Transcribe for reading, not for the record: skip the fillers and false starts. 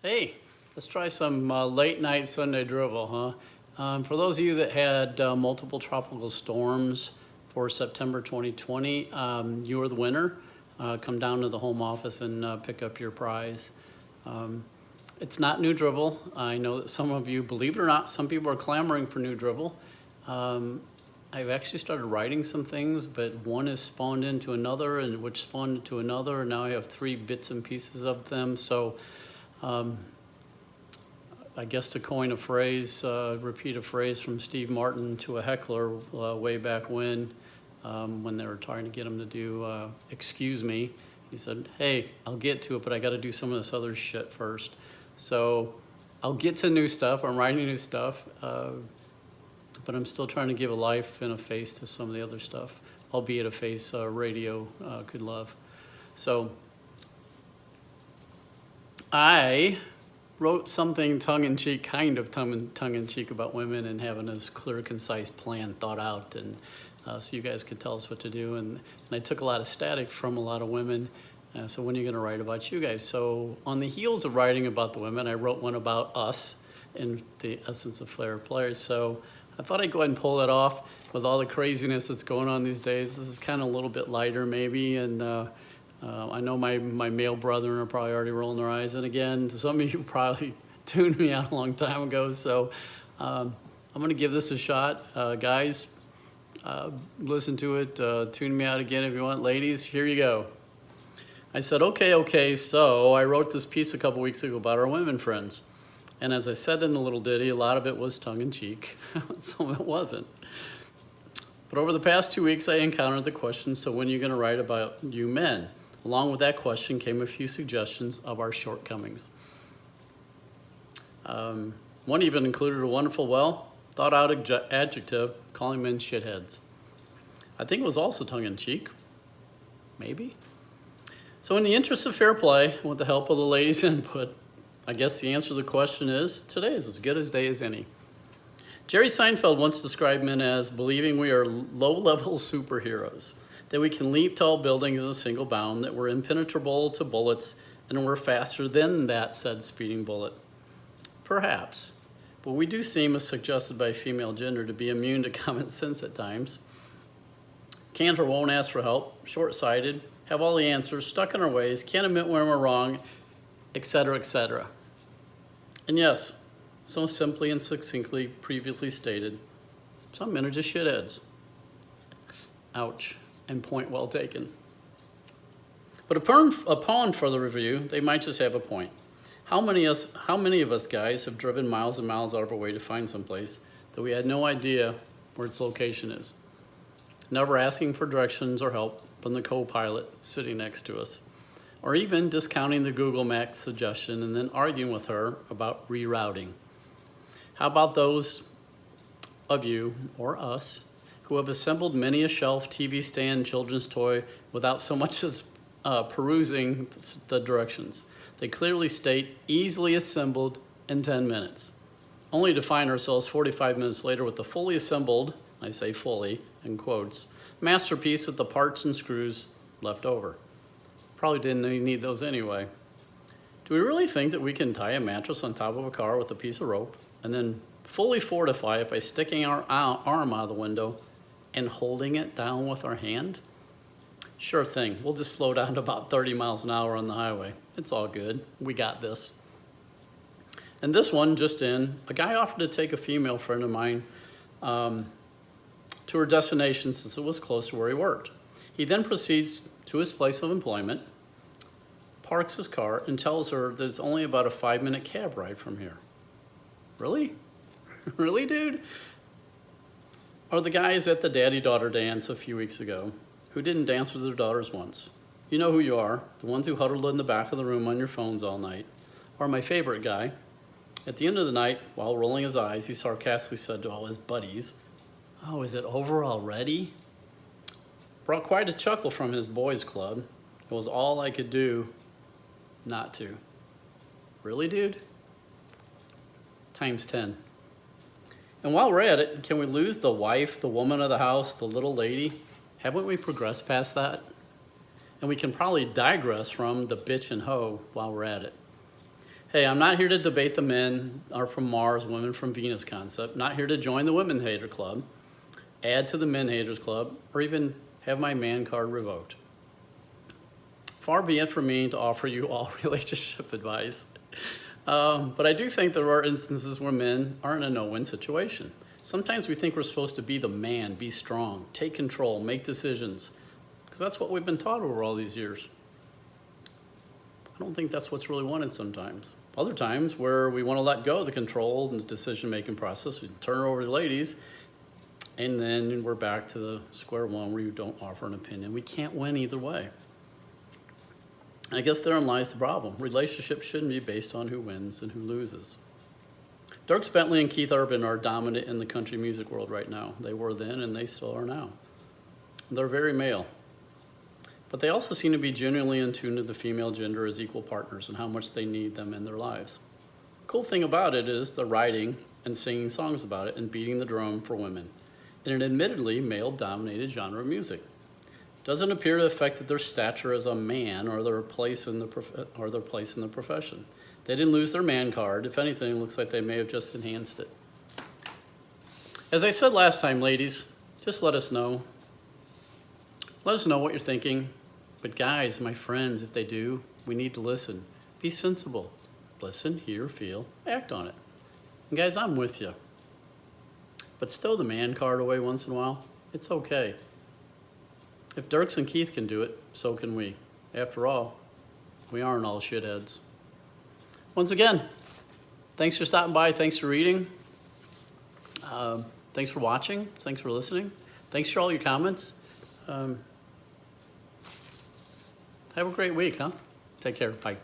Hey, let's try some late night Sunday drivel, huh? For those of you that had multiple tropical storms for September 2020, you are the winner. Come down to the home office and pick up your prize. It's not new drivel. I know that some of you, believe it or not, some people are clamoring for new drivel. I've actually started writing some things, but one has spawned into another, and which spawned into another, and now I have 3 bits and pieces of them. So I guess to coin a phrase, repeat a phrase from Steve Martin to a heckler way back when they were trying to get him to do Excuse Me. He said, hey, I'll get to it, but I got to do some of this other shit first. So I'll get to new stuff. I'm writing new stuff, but I'm still trying to give a life and a face to some of the other stuff, albeit a face radio could love. So I wrote something tongue-in-cheek, kind of tongue-in-cheek about women and having this clear, concise plan thought out, and so you guys could tell us what to do. And I took a lot of static from a lot of women. So when are you going to write about you guys? So on the heels of writing about the women, I wrote one about us in the essence of Flair Players. So I thought I'd go ahead and pull that off with all the craziness that's going on these days. This is kind of a little bit lighter maybe, and I know my male brethren are probably already rolling their eyes. And again, some of you probably tuned me out a long time ago. So I'm going to give this a shot. Guys, listen to it. Tune me out again if you want. Ladies, here you go. I said, okay, so I wrote this piece a couple weeks ago about our women friends. And as I said in the little ditty, a lot of it was tongue-in-cheek. Some of it wasn't. But over the past 2 weeks, I encountered the question, so when are you going to write about you men? Along with that question came a few suggestions of our shortcomings. One even included a wonderful, thought-out adjective calling men shitheads. I think it was also tongue-in-cheek, maybe. So in the interest of fair play, with the help of the ladies' input, I guess the answer to the question is, today is as good a day as any. Jerry Seinfeld once described men as believing we are low-level superheroes, that we can leap tall buildings in a single bound, that we're impenetrable to bullets, and we're faster than that said speeding bullet. Perhaps, but we do seem, as suggested by female gender, to be immune to common sense at times. Can't or won't ask for help, short-sighted, have all the answers, stuck in our ways, can't admit when we're wrong, etc., etc. And yes, so simply and succinctly previously stated, some men are just shitheads. Ouch, and point well taken. But upon further review, they might just have a point. How many of us guys have driven miles and miles out of our way to find someplace that we had no idea where its location is? Never asking for directions or help from the co-pilot sitting next to us, or even discounting the Google Maps suggestion and then arguing with her about rerouting. How about those of you, or us, who have assembled many a shelf, TV stand, children's toy without so much as perusing the directions? They clearly state, easily assembled in 10 minutes, only to find ourselves 45 minutes later with a fully assembled, I say fully, in quotes, masterpiece with the parts and screws left over. Probably didn't even need those anyway. Do we really think that we can tie a mattress on top of a car with a piece of rope and then fully fortify it by sticking our arm out of the window and holding it down with our hand? Sure thing, we'll just slow down to about 30 miles an hour on the highway. It's all good, we got this. And this one, just in, a guy offered to take a female friend of mine to her destination since it was close to where he worked. He then proceeds to his place of employment, parks his car, and tells her that it's only about a 5-minute cab ride from here. Really? Really, dude? Or the guys at the daddy-daughter dance a few weeks ago who didn't dance with their daughters once. You know who you are, the ones who huddled in the back of the room on your phones all night. Or my favorite guy, at the end of the night, while rolling his eyes, he sarcastically said to all his buddies, "Oh, is it over already?" Brought quite a chuckle from his boys' club. It was all I could do not to. Really, dude? Times 10. And while we're at it, can we lose the wife, the woman of the house, the little lady? Haven't we progressed past that? And we can probably digress from the bitch and hoe while we're at it. Hey, I'm not here to debate the men are from Mars, women from Venus concept. Not here to join the women hater club, add to the men haters club, or even have my man card revoked. Far be it from me to offer you all relationship advice. But I do think there are instances where men are in a no-win situation. Sometimes we think we're supposed to be the man, be strong, take control, make decisions, because that's what we've been taught over all these years. I don't think that's what's really wanted sometimes. Other times where we want to let go of the control and the decision-making process, we turn it over to the ladies, and then we're back to the square one where you don't offer an opinion. We can't win either way. I guess therein lies the problem. Relationships shouldn't be based on who wins and who loses. Dierks Bentley and Keith Urban are dominant in the country music world right now. They were then and they still are now. They're very male. But they also seem to be genuinely in tune to the female gender as equal partners and how much they need them in their lives. Cool thing about it is they're writing and singing songs about it and beating the drum for women in an admittedly male-dominated genre of music. Doesn't appear to have affected their stature as a man or their place in the profession. They didn't lose their man card. If anything, it looks like they may have just enhanced it. As I said last time, ladies, just let us know. Let us know what you're thinking. But guys, my friends, if they do, we need to listen. Be sensible. Listen, hear, feel, act on it. And guys, I'm with you. But stow the man card away once in a while. It's okay. If Dierks and Keith can do it, so can we. After all, we aren't all shitheads. Once again, thanks for stopping by. Thanks for reading. Thanks for watching. Thanks for listening. Thanks for all your comments. Have a great week, huh? Take care. Bye.